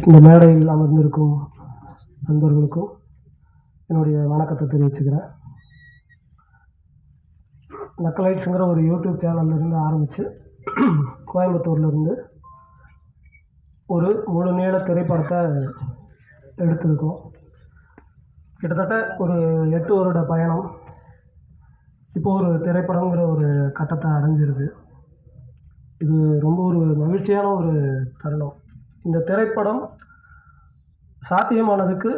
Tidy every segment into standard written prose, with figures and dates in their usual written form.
இந்த மேடையில் அமர்ந்திருக்கும் நண்பர்களுக்கும் என்னுடைய வணக்கத்தை தெரிவிச்சுக்கிறேன். நக்கலைட்ஸுங்கிற ஒரு யூடியூப் சேனல்லேருந்து ஆரம்பித்து கோயம்புத்தூர்லேருந்து ஒரு முழு நீள திரைப்படத்தை எடுத்திருக்கோம். கிட்டத்தட்ட ஒரு 8 வருட பயணம் இப்போது ஒரு திரைப்படங்கிற ஒரு கட்டத்தை அடைஞ்சிருக்கு. இது ரொம்ப ஒரு மகிழ்ச்சியான ஒரு தருணம். இந்த திரைப்படம் சாத்தியமானதுக்கு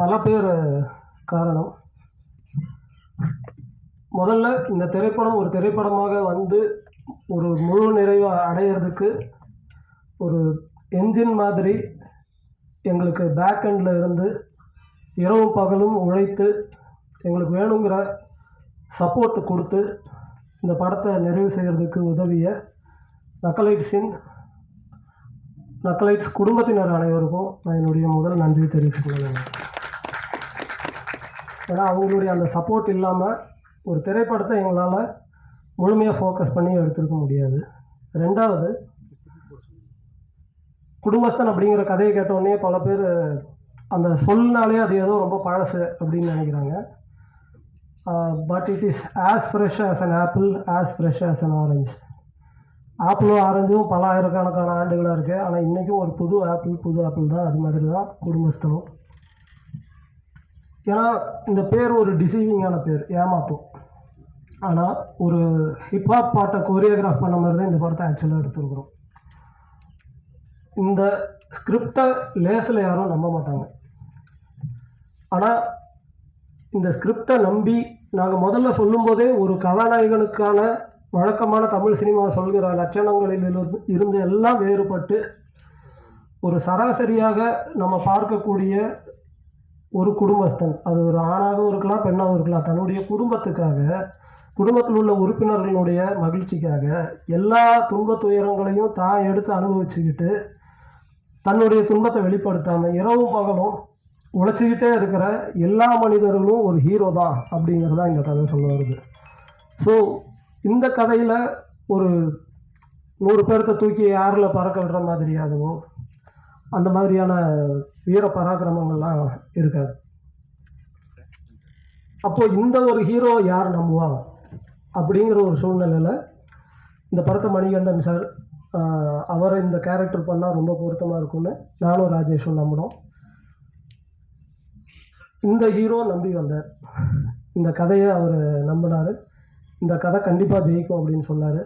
பல பேர் காரணம். முதல்ல இந்த திரைப்படம் ஒரு திரைப்படமாக வந்து ஒரு முழு நிறைவை அடையிறதுக்கு ஒரு என்ஜின் மாதிரி எங்களுக்கு பேக் எண்டில் இருந்து இரவும் பகலும் உழைத்து எங்களுக்கு வேணுங்கிற சப்போர்ட்டு கொடுத்து இந்த படத்தை நிறைவு செய்கிறதுக்கு உதவிய நக்கலைட்ஸ் குடும்பத்தினர் அனைவருக்கும் நான் என்னுடைய முதல் நன்றி தெரிவிச்சுக்கொள்கிறேன். ஏன்னா அவங்களுடைய அந்த சப்போர்ட் இல்லாமல் ஒரு திரைப்படத்தை எங்களால் முழுமையாக ஃபோக்கஸ் பண்ணி எடுத்துருக்க முடியாது. ரெண்டாவது, குடும்பஸ்தன் அப்படிங்கிற கதையை கேட்டோடனே பல பேர் அந்த சொல்லினாலே அது ஏதோ ரொம்ப பழசு அப்படின்னு நினைக்கிறாங்க. But it is as fresh as an apple, as fresh as an orange. ஆப்பிளும் ஆரஞ்சும் பல ஆயிரக்கணக்கான ஆண்டுகளாக இருக்குது. ஆனால் இன்றைக்கும் ஒரு புது ஆப்பிள் தான். அது மாதிரி தான் குடும்பஸ்தனும். ஏன்னா இந்த பேர் ஒரு டிசீவிங்கான பேர், ஏமாத்தும். ஆனால் ஒரு ஹிப்ஹாப் பாட்டை கோரியோகிராஃப் பண்ண மாதிரி தான் இந்த படத்தை ஆக்சுவலாக எடுத்துருக்குறோம். இந்த ஸ்கிரிப்டை லேசில் யாரும் நம்ப மாட்டாங்க. ஆனால் இந்த ஸ்கிரிப்டை நம்பி நாங்கள் முதல்ல சொல்லும்போதே ஒரு கதாநாயகனுக்கான வழக்கமான தமிழ் சினிமாவை சொல்கிற லட்சணங்களில் இருந்து எல்லாம் வேறுபட்டு ஒரு சராசரியாக நம்ம பார்க்கக்கூடிய ஒரு குடும்பஸ்தன், அது ஒரு ஆணாகவும் இருக்கலாம் பெண்ணாகவும் இருக்கலாம், தன்னுடைய குடும்பத்துக்காக, குடும்பத்தில் உள்ள உறுப்பினர்களுடைய மகிழ்ச்சிக்காக எல்லா துன்ப துயரங்களையும் தான் எடுத்து அனுபவிச்சுக்கிட்டு தன்னுடைய துன்பத்தை வெளிப்படுத்தாமல் இரவும் பகலும் உழைச்சிக்கிட்டே இருக்கிற எல்லா மனிதர்களும் ஒரு ஹீரோ தான் அப்படிங்கிறதா இந்த கதை சொல்ல வருது. ஸோ இந்த கதையில் ஒரு 100 பேர்த்த தூக்கி யாரில் பறக்க விடுற மாதிரியாகவோ அந்த மாதிரியான வீர பராக்கிரமங்கள்லாம் இருக்காது. அப்போது இந்த ஒரு ஹீரோ யார் நம்புவாங்க அப்படிங்கிற ஒரு சூழ்நிலையில் இந்த படத்தை மணிகண்டன் சார் அவரை இந்த கேரக்டர் பண்ணால் ரொம்ப பொருத்தமாக இருக்கும்னு நானும் ராஜேஷும் நம்பினோம். இந்த ஹீரோ நம்பி வந்தார். இந்த கதையை அவர் நம்பினார். இந்த கதை கண்டிப்பாக ஜெயிக்கும் அப்படின்னு சொன்னார்.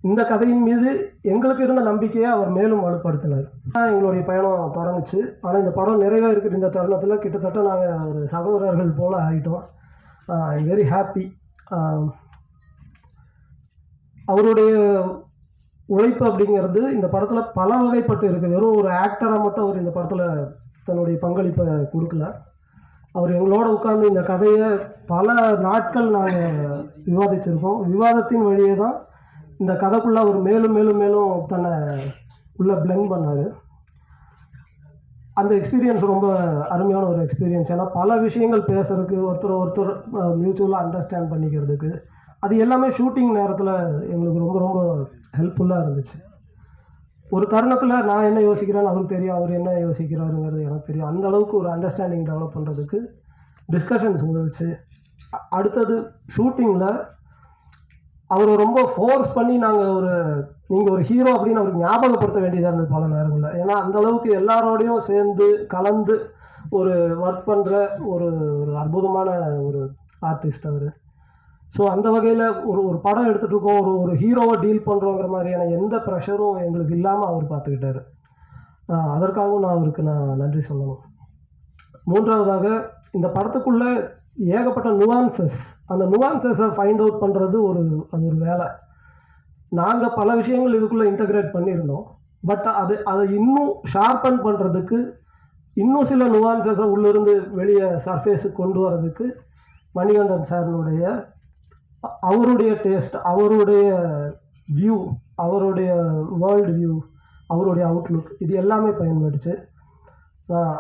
இந்த கதையின் மீது எங்களுக்கு இருந்த நம்பிக்கையை அவர் மேலும் வலுப்படுத்தினார். எங்களுடைய பயணம் தொடங்குச்சு. ஆனால் இந்த படம் நிறைவாக இருக்கிற இந்த தருணத்தில் கிட்டத்தட்ட நாங்கள் ஒரு சகோதரர்கள் போல் ஆகிட்டோம். I am very happy. அவருடைய உழைப்பு அப்படிங்கிறது இந்த படத்தில் பல வகைப்பட்டு இருக்குது. வெறும் ஒரு ஆக்டராக மட்டும் அவர் இந்த படத்தில் தன்னுடைய பங்களிப்பை கொடுக்கல. அவர் எங்களோட உட்கார்ந்து இந்த கதையை பல நாட்கள் நாங்கள் விவாதிச்சிருக்கோம். விவாதத்தின் வழியே தான் இந்த கதைக்குள்ளே அவர் மேலும் மேலும் மேலும் தன்னை உள்ளே பிளெண்ட் பண்ணார். அந்த எக்ஸ்பீரியன்ஸ் ரொம்ப அருமையான ஒரு எக்ஸ்பீரியன்ஸ். ஏன்னா பல விஷயங்கள் பேசுறதுக்கு, ஒருத்தர் மியூச்சுவலாக அண்டர்ஸ்டாண்ட் பண்ணிக்கிறதுக்கு, அது எல்லாமே ஷூட்டிங் நேரத்தில் எங்களுக்கு ரொம்ப ரொம்ப ஹெல்ப்ஃபுல்லாக இருந்துச்சு. ஒரு தருணத்தில் நான் என்ன யோசிக்கிறேன்னு அவருக்கு தெரியும், அவர் என்ன யோசிக்கிறாருங்கிறது எனக்கு தெரியும். அந்த அளவுக்கு ஒரு அண்டர்ஸ்டாண்டிங் டெவலப் பண்ணுறதுக்கு டிஸ்கஷன்ஸ் உதவுச்சு. அடுத்தது ஷூட்டிங்கில் அவர் ரொம்ப ஃபோர்ஸ் பண்ணி நீங்கள் ஒரு ஹீரோ அப்படின்னு அவருக்கு ஞாபகப்படுத்த வேண்டியதாக இருந்தது பல நேரங்களில். ஏன்னா அந்தளவுக்கு எல்லாரோடையும் சேர்ந்து கலந்து ஒரு ஒர்க் பண்ணுற ஒரு அற்புதமான ஒரு ஆர்டிஸ்ட் அவர். ஸோ அந்த வகையில் ஒரு படம் எடுத்துகிட்டு இருக்கோம், ஒரு ஹீரோவை டீல் பண்ணுறோங்கிற மாதிரியான எந்த ப்ரெஷரும் எங்களுக்கு இல்லாமல் அவர் பார்த்துக்கிட்டாரு. அதற்காகவும் அவருக்கு நன்றி சொல்லணும். மூன்றாவதாக, இந்த படத்துக்குள்ளே ஏகப்பட்ட நுவான்சஸ், அந்த நுவான்சஸை ஃபைண்ட் அவுட் பண்ணுறது அது ஒரு வேலை. நாங்கள் பல விஷயங்கள் இதுக்குள்ளே இன்டகிரேட் பண்ணியிருந்தோம். பட் அதை இன்னும் ஷார்பன் பண்ணுறதுக்கு, இன்னும் சில நுவான்சஸை உள்ளிருந்து வெளியே சர்ஃபேஸுக்கு கொண்டு வரதுக்கு மணிகண்டன் சாரினுடைய அவருடைய டேஸ்ட், அவருடைய வியூ, அவருடைய வேர்ல்டு வியூ, அவருடைய அவுட்லுக், இது எல்லாமே பயன்படுச்சு.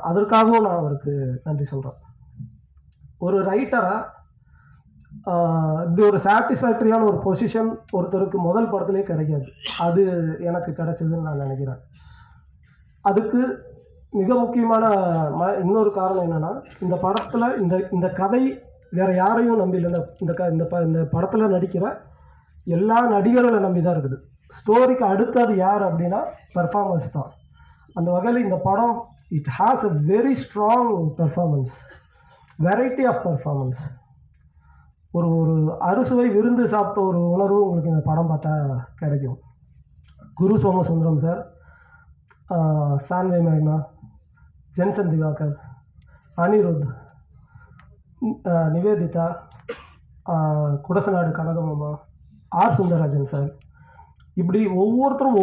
அதற்காகவும் நான் அவருக்கு நன்றி சொல்கிறேன். ஒரு ரைட்டராக இப்படி ஒரு சாட்டிஸ்ஃபேக்டரியான ஒரு பொசிஷன் ஒருத்தருக்கு முதல் படத்துலேயே கிடைக்காது. அது எனக்கு கிடைச்சதுன்னு நான் நினைக்கிறேன். அதுக்கு மிக முக்கியமான இன்னொரு காரணம் என்னென்னா, இந்த படத்தில் இந்த கதை வேறு யாரையும் நம்பி இல்லை. இந்த படத்தில் நடிக்கிற எல்லா நடிகர்களை நம்பி தான் இருக்குது. ஸ்டோரிக்கு அடுத்தது யார் அப்படின்னா பெர்ஃபார்மன்ஸ் தான். அந்த வகையில் இந்த படம் it has a very strong performance, variety of performance. ஒரு அறுசுவை விருந்து சாப்பிட்ட ஒரு உணர்வு உங்களுக்கு இந்த படம் பார்த்தா கிடைக்கும். குரு சோமசுந்தரம் சார், சான்வே மேக்னா, ஜென்சன் திவாகர், அனிருத், நிவேதிதா, குடசநாடு கனகமாமா, ஆர் சுந்தரராஜன் சார், இப்படி ஒவ்வொருத்தரும்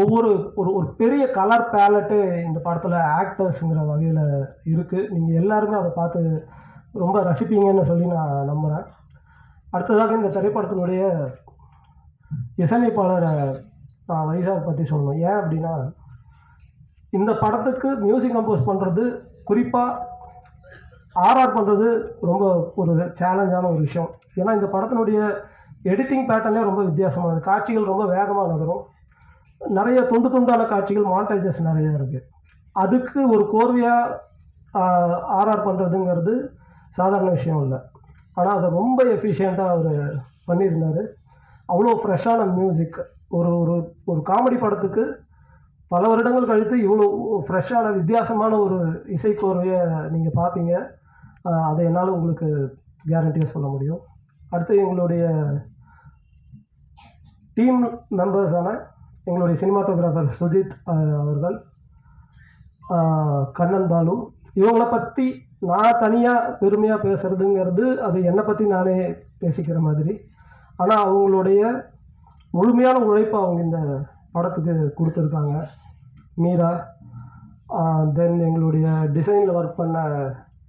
ஒரு பெரிய கலர் பேலட்டு இந்த படத்தில் ஆக்டர்ஸுங்கிற வகையில் இருக்குது. நீங்கள் எல்லாருமே அதை பார்த்து ரொம்ப ரசிப்பீங்கன்னு சொல்லி நான் நம்புகிறேன். அடுத்ததாக இந்த திரைப்படத்தினுடைய இசையமைப்பாளர் வைசாக் பற்றி சொல்லணும். ஏன் அப்படின்னா, இந்த படத்துக்கு மியூசிக் கம்போஸ் பண்ணுறது, குறிப்பாக ஆர்ஆர் பண்ணுறது ரொம்ப ஒரு சேலஞ்சான ஒரு விஷயம். ஏன்னா இந்த படத்தினுடைய எடிட்டிங் பேட்டர்னே ரொம்ப வித்தியாசமானது. காட்சிகள் ரொம்ப வேகமாக நகரும், நிறைய துண்டான காட்சிகள், மாண்டேஜஸ் நிறையா இருக்குது. அதுக்கு ஒரு கோர்வையாக ஆர்ஆர் பண்ணுறதுங்கிறது சாதாரண விஷயம் இல்லை. ஆனால் அதை ரொம்ப எஃபிஷியண்ட்டாக அவர் பண்ணியிருந்தார். அவ்வளோ ஃப்ரெஷ்ஷான மியூசிக். ஒரு காமெடி படத்துக்கு பல வருடங்கள் கழித்து இவ்வளோ ஃப்ரெஷ்ஷான வித்தியாசமான ஒரு இசைக்கோர்வையை நீங்கள் பார்ப்பீங்க. அதை என்னால் உங்களுக்கு கேரண்டியாக சொல்ல முடியும். அடுத்து எங்களுடைய டீம் மெம்பர்ஸான எங்களுடைய சினிமாட்டோகிராஃபர் சுஜித் அவர்கள், கண்ணன் பாலு, இவங்களை பற்றி நான் தனியாக பெருமையாக பேசுகிறதுங்கிறது அது என்னை பற்றி நானே பேசிக்கிற மாதிரி. ஆனால் அவங்களுடைய முழுமையான உழைப்பை அவங்க இந்த படத்துக்கு கொடுத்துருக்காங்க. மீரா, தென் எங்களுடைய டிசைனில் ஒர்க் பண்ண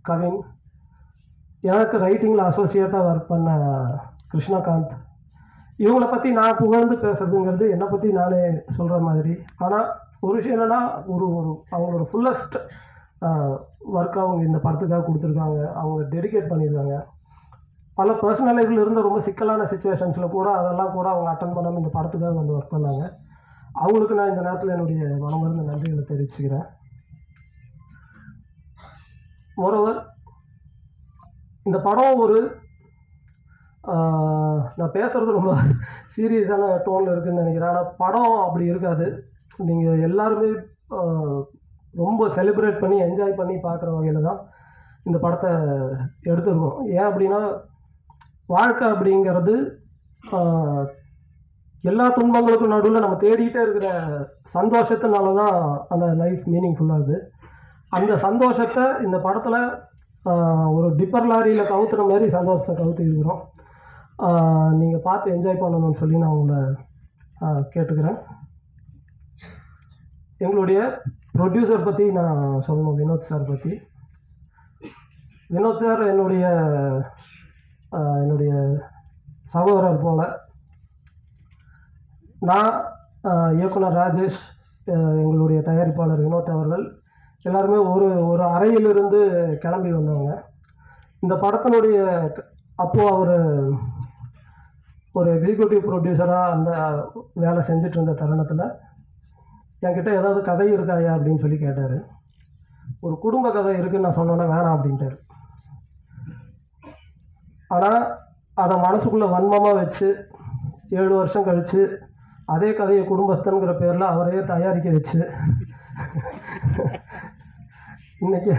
கவின், எனக்கு ரைட்டிங்கில் அசோசியேட்டாக ஒர்க் பண்ண கிருஷ்ணகாந்த், இவங்களை பற்றி நான் புகழ்ந்து பேசுறதுங்கிறது என்னை பற்றி நானே சொல்கிற மாதிரி. ஆனால் ஒரு விஷயம் என்னென்னா, அவங்களோட ஃபுல்லஸ்ட் ஒர்க் அவங்க இந்த படத்துக்காக கொடுத்துருக்காங்க. அவங்க டெடிகேட் பண்ணியிருக்காங்க. பல பர்சனல் லைஃப்பில் இருந்த ரொம்ப சிக்கலான சுச்சுவேஷன்ஸில் கூட அதெல்லாம் கூட அவங்க அட்டன் பண்ணாமல் இந்த படத்துக்காக வந்து ஒர்க் பண்ணாங்க. அவங்களுக்கு நான் இந்த நேரத்தில் என்னுடைய மனமார்ந்த நன்றிகளை தெரிவிச்சுக்கிறேன். மோரோவர், இந்த படம் நான் பேசுகிறது ரொம்ப சீரியஸான டோனில் இருக்குதுன்னு நினைக்கிறேன். ஆனால் படம் அப்படி இருக்காது. நீங்கள் எல்லாருமே ரொம்ப செலிப்ரேட் பண்ணி என்ஜாய் பண்ணி பார்க்குற வகையில் தான் இந்த படத்தை எடுத்துருக்கோம். ஏன் அப்படின்னா, வாழ்க்கை அப்படிங்கிறது எல்லா துன்பங்களுக்கும் நடுவில் நம்ம தேடிக்கிட்டே இருக்கிற சந்தோஷத்தினால தான் அந்த லைஃப் மீனிங்ஃபுல்லாகுது. அந்த சந்தோஷத்தை இந்த படத்தில் ஒரு டிப்பர் லாரியில் கவுத்துற மாதிரி சந்தோஷத்தை கவுத்து இருக்கிறோம். நீங்கள் பார்த்து என்ஜாய் பண்ணணும்னு சொல்லி நான் உங்களை கேட்டுக்கிறேன். எங்களுடைய ப்ரொடியூசர் பற்றி நான் சொல்லணும், வினோத் சார் பற்றி. வினோத் சார் என்னுடைய சகோதரர் போல். நான், இயக்குனர் ராஜேஷ், எங்களுடைய தயாரிப்பாளர் வினோத் அவர்கள் எல்லாருமே ஒரு அறையிலிருந்து கிளம்பி வந்தவங்க. இந்த படத்தினுடைய அப்போது அவர் ஒரு எக்ஸிக்யூட்டிவ் ப்ரொடியூசராக அந்த வேலை செஞ்சுட்டு இருந்த தருணத்தில் என்கிட்ட ஏதாவது கதை இருக்காயா அப்படின்னு சொல்லி கேட்டார். ஒரு குடும்ப கதை இருக்குதுன்னு நான் சொன்னோன்னே வேணாம் அப்படின்ட்டார். ஆனால் அதை மனசுக்குள்ளே வன்மமாக வச்சு 7 வருஷம் கழித்து அதே கதையை குடும்பஸ்தன்கிற பேரில் அவரே தயாரிக்க வச்சு இன்றைக்கி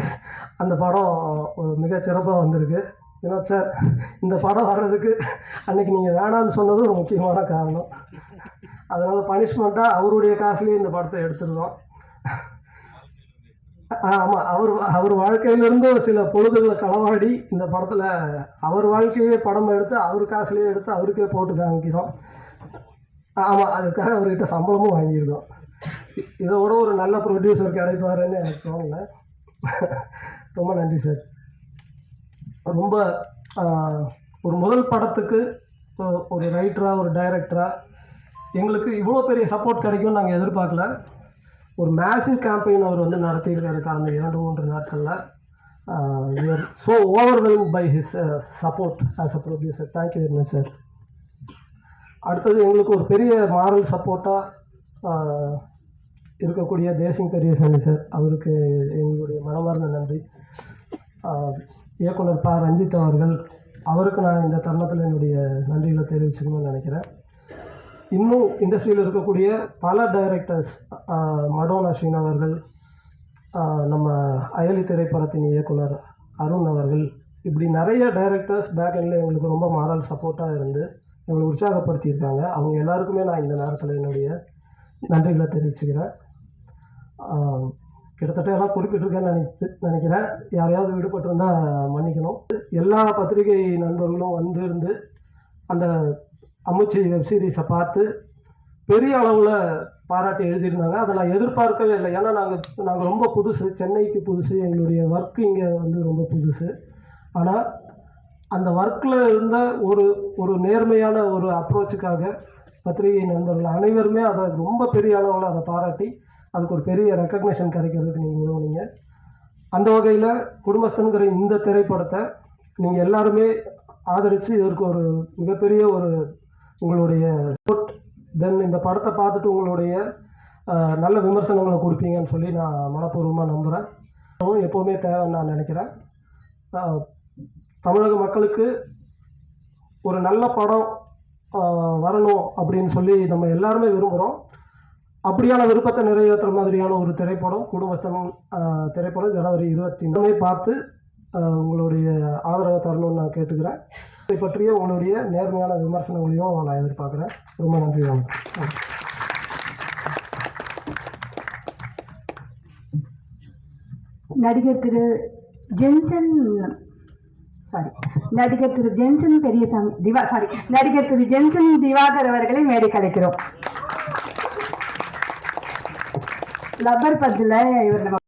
அந்த படம் ஒரு மிகச்சிறப்பாக வந்திருக்கு. வினோத் சார், இந்த படம் வர்றதுக்கு அன்றைக்கி நீங்கள் வேணான்னு சொன்னது ஒரு முக்கியமான காரணம். அதனால் பனிஷ்மெண்ட்டாக அவருடைய காசுலேயே இந்த படத்தை எடுத்துருந்தோம். ஆமாம், அவர் வாழ்க்கையிலிருந்து சில பொழுதுகளை களவாடி இந்த படத்தில் அவர் வாழ்க்கையே படம் எடுத்து அவர் காசுலேயே எடுத்து அவருக்கே போட்டு காமிக்கிறோம். ஆமாம், அதுக்காக அவர்கிட்ட சம்பளமும் வாங்கியிருக்கோம். இதை விட ஒரு நல்ல ப்ரொடியூசர் கிடைப்பாருன்னு எனக்கு தோணலை. ரொம்ப நன்றி சார். ரொம்ப ஒரு முதல் படத்துக்கு ஒரு ரைட்டராக, ஒரு டைரக்டராக எங்களுக்கு இவ்வளோ பெரிய சப்போர்ட் கிடைக்கும்னு நாங்கள் எதிர்பார்க்கல. ஒரு மேசிவ் கேம்பெயின் அவர் வந்து நடத்தியிருக்காரு கடந்த 2-3 நாட்களில். we are so overwhelmed by his support as a producer. Thank you very much sir. அடுத்தது எங்களுக்கு ஒரு பெரிய மாரல் சப்போர்ட்டாக இருக்கக்கூடிய தேசிங் பெரியசாமி சார், அவருக்கு எங்களுடைய மனமார்ந்த நன்றி. இயக்குனர் ப. ரஞ்சித் அவர்கள், அவருக்கு நான் இந்த தருணத்தில் என்னுடைய நன்றிகளை தெரிவிச்சுக்கணும்னு நினைக்கிறேன். இன்னும் இண்டஸ்ட்ரியில் இருக்கக்கூடிய பல டைரக்டர்ஸ், மடோன் அஸ்வின் அவர்கள், நம்ம அயலி திரைப்படத்தின் இயக்குனர் அருண் அவர்கள், இப்படி நிறைய டைரக்டர்ஸ் பேக் எண்டில் எங்களுக்கு ரொம்ப மாரல் சப்போர்ட்டாக இருந்து எங்களை உற்சாகப்படுத்தியிருக்காங்க. அவங்க எல்லாருக்குமே நான் இந்த நேரத்தில் என்னுடைய நன்றிகளை தெரிவிச்சுக்கிறேன். கிட்டத்தட்ட எல்லாம் குறிப்பிட்டிருக்கேன்னு நினைக்கிறேன். யாரையாவது விடுபட்டிருந்தால் மன்னிக்கணும். எல்லா பத்திரிகை நண்பர்களும் இருந்து அந்த அம்முச்சி வெப்சீரிஸை பார்த்து பெரிய அளவில் பாராட்டி எழுதியிருந்தாங்க. அதை நான் எதிர்பார்க்கவே இல்லை. ஏன்னா நாங்கள் ரொம்ப புதுசு, சென்னைக்கு புதுசு, எங்களுடைய ஒர்க்கு இங்கே ரொம்ப புதுசு. ஆனால் அந்த ஒர்க்கில் இருந்த ஒரு நேர்மையான ஒரு அப்ரோச்சுக்காக பத்திரிகை நண்பர்கள் அனைவருமே அதை ரொம்ப பெரிய அளவில் அதை பாராட்டி அதுக்கு ஒரு பெரிய ரெக்கக்னேஷன் கிடைக்கிறதுக்கு நீங்கள் உதவுனீங்க. அந்த வகையில் குடும்பஸ்தன்கிற இந்த திரைப்படத்தை நீங்கள் எல்லாருமே ஆதரித்து இதற்கு ஒரு மிகப்பெரிய ஒரு உங்களுடைய சப்போர்ட், தென் இந்த படத்தை பார்த்துட்டு உங்களுடைய நல்ல விமர்சனங்களை கொடுப்பீங்கன்னு சொல்லி நான் மனப்பூர்வமாக நம்புகிறேன். எப்போவுமே தேவைன்னு நான் நினைக்கிறேன். தமிழக மக்களுக்கு ஒரு நல்ல படம் வரணும் அப்படின்னு சொல்லி நம்ம எல்லாருமே விரும்புகிறோம். அப்படியான விருப்பத்தை நிறைவேற்றுற மாதிரியான ஒரு திரைப்படம் குடும்பஸ்தன் திரைப்படம் ஜனவரி 24 பார்த்து உங்களுடைய ஆதரவை தரணும்னு நான் கேட்டுக்கிறேன். இதை பற்றிய உங்களுடைய நேர்மையான விமர்சனங்களையும் நான் எதிர்பார்க்குறேன். ரொம்ப நன்றி. நடிகர் திரு ஜென்சன் நடிகர் திரு ஜென்சன் திவாகர் அவர்களை மேடை கலைக்கிறோம். லப்பர் பத்துல இவர் நம்ம